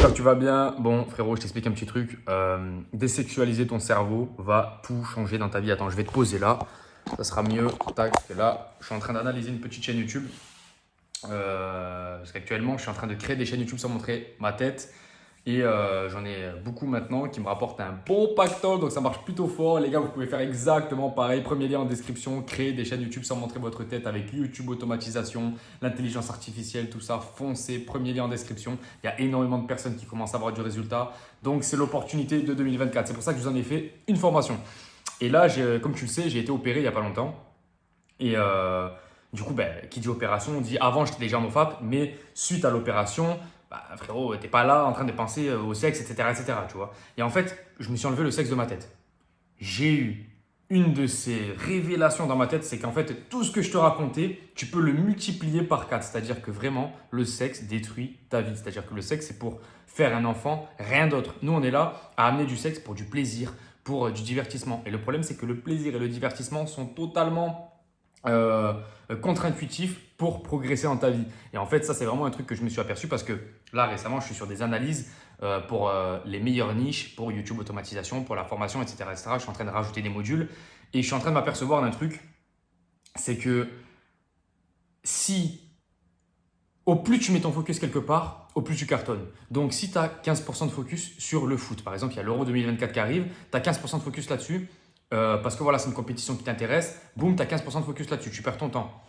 j'espère que tu vas bien. Bon, frérot, je t'explique un petit truc. Désexualiser ton cerveau va tout changer dans ta vie. Attends, je vais te poser là. Ça sera mieux. Tac, parce que là, je suis en train d'analyser une petite chaîne YouTube. Parce qu'actuellement, je suis en train de créer des chaînes YouTube sans montrer ma tête. Et j'en ai beaucoup maintenant qui me rapportent un bon pactole. Donc ça marche plutôt fort. Les gars, vous pouvez faire exactement pareil. Premier lien en description. Créer des chaînes YouTube sans montrer votre tête avec YouTube automatisation, l'intelligence artificielle, tout ça. Foncez. Premier lien en description. Il y a énormément de personnes qui commencent à avoir du résultat. Donc c'est l'opportunité de 2024. C'est pour ça que je vous en ai fait une formation. Et là, comme tu le sais, j'ai été opéré il n'y a pas longtemps. Et du coup, qui dit opération, on dit avant j'étais déjà homophobe, mais suite à l'opération, frérot, t'es pas là en train de penser au sexe, etc., etc. Tu vois. Et en fait, je me suis enlevé le sexe de ma tête. J'ai eu une de ces révélations dans ma tête, c'est qu'en fait, tout ce que je te racontais, tu peux le multiplier par 4. C'est-à-dire que vraiment, le sexe détruit ta vie. C'est-à-dire que le sexe, c'est pour faire un enfant, rien d'autre. Nous, on est là à amener du sexe pour du plaisir, pour du divertissement. Et le problème, c'est que le plaisir et le divertissement sont totalement contre-intuitif pour progresser dans ta vie. Et en fait, ça, c'est vraiment un truc que je me suis aperçu parce que là, récemment, je suis sur des analyses pour les meilleures niches, pour YouTube automatisation, pour la formation, etc., etc. Je suis en train de rajouter des modules et je suis en train de m'apercevoir d'un truc, c'est que si au plus tu mets ton focus quelque part, au plus tu cartonnes. Donc, si tu as 15% de focus sur le foot, par exemple, il y a l'Euro 2024 qui arrive, tu as 15% de focus là-dessus, parce que voilà, c'est une compétition qui t'intéresse, boum, tu as 15% de focus là-dessus, tu perds ton temps.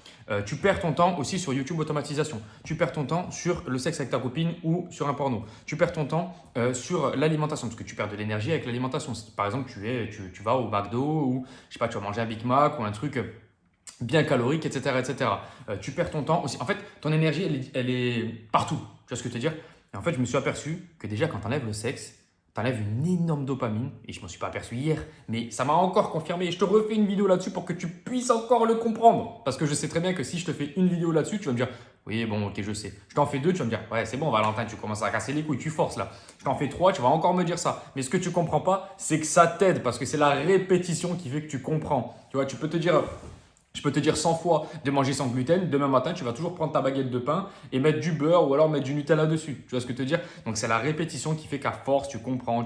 Tu perds ton temps aussi sur YouTube automatisation. Tu perds ton temps sur le sexe avec ta copine ou sur un porno. Tu perds ton temps sur l'alimentation, parce que tu perds de l'énergie avec l'alimentation. Par exemple, tu vas au McDo ou je sais pas, tu vas manger un Big Mac ou un truc bien calorique, etc. etc. Tu perds ton temps aussi. En fait, ton énergie, elle est partout. Tu vois ce que je veux te dire? Et en fait, je me suis aperçu que déjà, quand tu enlèves le sexe, tu enlèves une énorme dopamine. Et je ne m'en suis pas aperçu hier, mais ça m'a encore confirmé. Et je te refais une vidéo là-dessus pour que tu puisses encore le comprendre. Parce que je sais très bien que si je te fais une vidéo là-dessus, tu vas me dire, oui, bon, ok, je sais. Je t'en fais deux, tu vas me dire, ouais, c'est bon, Valentin, tu commences à casser les couilles, tu forces là. Je t'en fais trois, tu vas encore me dire ça. Mais ce que tu comprends pas, c'est que ça t'aide parce que c'est la répétition qui fait que tu comprends. Tu vois, je peux te dire 100 fois de manger sans gluten. Demain matin, tu vas toujours prendre ta baguette de pain et mettre du beurre ou alors mettre du Nutella dessus. Tu vois ce que je veux te dire? Donc, c'est la répétition qui fait qu'à force, tu comprends.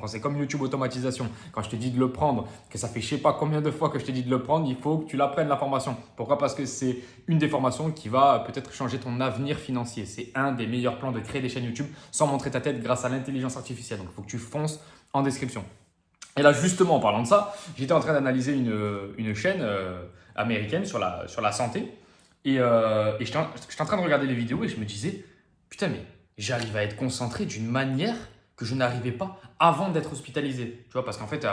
C'est comme YouTube automatisation. Quand je te dis de le prendre, que ça fait je sais pas combien de fois que je te dis de le prendre, il faut que tu l'apprennes la formation. Pourquoi? Parce que c'est une des formations qui va peut-être changer ton avenir financier. C'est un des meilleurs plans de créer des chaînes YouTube sans montrer ta tête grâce à l'intelligence artificielle. Donc, il faut que tu fonces en description. Et là, justement, en parlant de ça, j'étais en train d'analyser une chaîne américaine sur la santé. Et j'étais en train de regarder les vidéos et je me disais, putain, mais j'arrive à être concentré d'une manière que je n'arrivais pas avant d'être hospitalisé. Tu vois, parce qu'en fait,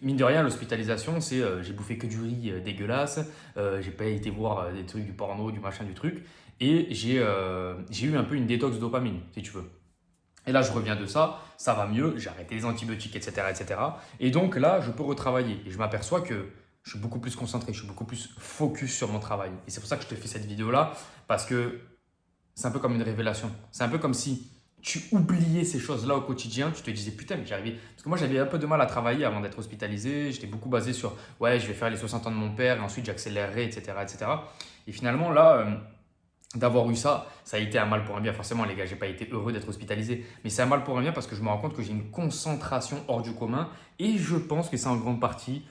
mine de rien, l'hospitalisation, c'est j'ai bouffé que du riz dégueulasse, j'ai pas été voir des trucs, du porno, du machin, du truc. Et j'ai eu un peu une détox dopamine, si tu veux. Et là, je reviens de ça, ça va mieux, j'ai arrêté les antibiotiques, etc., etc. Et donc là, je peux retravailler. Et je m'aperçois que je suis beaucoup plus concentré, je suis beaucoup plus focus sur mon travail. Et c'est pour ça que je te fais cette vidéo-là, parce que c'est un peu comme une révélation. C'est un peu comme si tu oubliais ces choses-là au quotidien, tu te disais putain, mais j'y arrivais. Parce que moi, j'avais un peu de mal à travailler avant d'être hospitalisé. J'étais beaucoup basé sur ouais, je vais faire les 60 ans de mon père et ensuite j'accélérerai, etc., etc. Et finalement, là, d'avoir eu ça, ça a été un mal pour un bien. Forcément, les gars, j'ai pas été heureux d'être hospitalisé. Mais c'est un mal pour un bien parce que je me rends compte que j'ai une concentration hors du commun. Et je pense que c'est en grande partie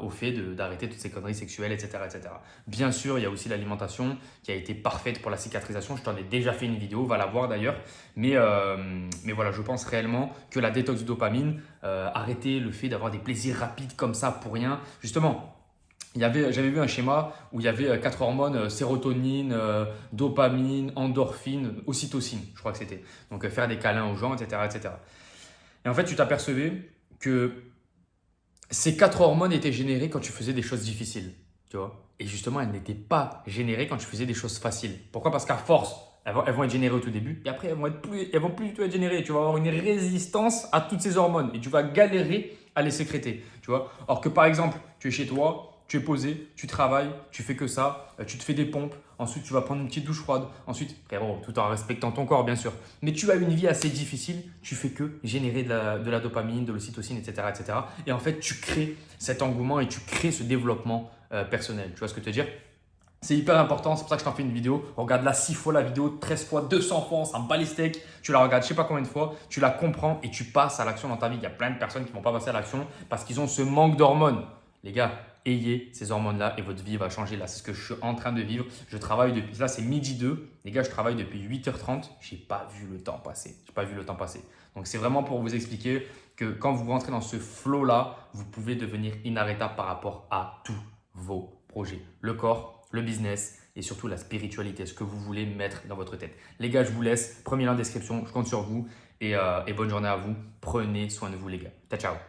au fait d'arrêter toutes ces conneries sexuelles, etc., etc. Bien sûr, il y a aussi l'alimentation qui a été parfaite pour la cicatrisation. Je t'en ai déjà fait une vidéo, va la voir d'ailleurs. Mais voilà, je pense réellement que la détox dopamine, arrêter le fait d'avoir des plaisirs rapides comme ça pour rien. Justement, j'avais vu un schéma où il y avait quatre hormones, sérotonine, dopamine, endorphine, ocytocine, je crois que c'était. Donc faire des câlins aux gens, etc., etc. Et en fait, tu t'apercevais que ces quatre hormones étaient générées quand tu faisais des choses difficiles, tu vois. Et justement, elles n'étaient pas générées quand tu faisais des choses faciles. Pourquoi? Parce qu'à force, elles vont être générées au tout début et après, elles vont plus du tout être générées. Tu vas avoir une résistance à toutes ces hormones et tu vas galérer à les sécréter, tu vois. Or que par exemple, tu es chez toi, tu es posé, tu travailles, tu fais que ça, tu te fais des pompes, ensuite tu vas prendre une petite douche froide, ensuite, frérot, tout en respectant ton corps bien sûr, mais tu as une vie assez difficile, tu fais que générer de la dopamine, de l'ocytocine, etc., etc. Et en fait, tu crées cet engouement et tu crées ce développement personnel. Tu vois ce que je veux te dire? C'est hyper important, c'est pour ça que je t'en fais une vidéo. Regarde-la 6 fois la vidéo, 13 fois, 200 fois, on s'en bat les steaks. Tu la regardes je sais pas combien de fois, tu la comprends et tu passes à l'action dans ta vie. Il y a plein de personnes qui ne vont pas passer à l'action parce qu'ils ont ce manque d'hormones. Les gars, ayez ces hormones-là et votre vie va changer. Là, c'est ce que je suis en train de vivre. Je travaille depuis, là c'est midi 2. Les gars, je travaille depuis 8h30. Je n'ai pas vu le temps passer. J'ai pas vu le temps passer. Donc, c'est vraiment pour vous expliquer que quand vous rentrez dans ce flow-là, vous pouvez devenir inarrêtable par rapport à tous vos projets. Le corps, le business et surtout la spiritualité, ce que vous voulez mettre dans votre tête. Les gars, je vous laisse. Premier lien en description. Je compte sur vous et bonne journée à vous. Prenez soin de vous, les gars. Ciao, ciao.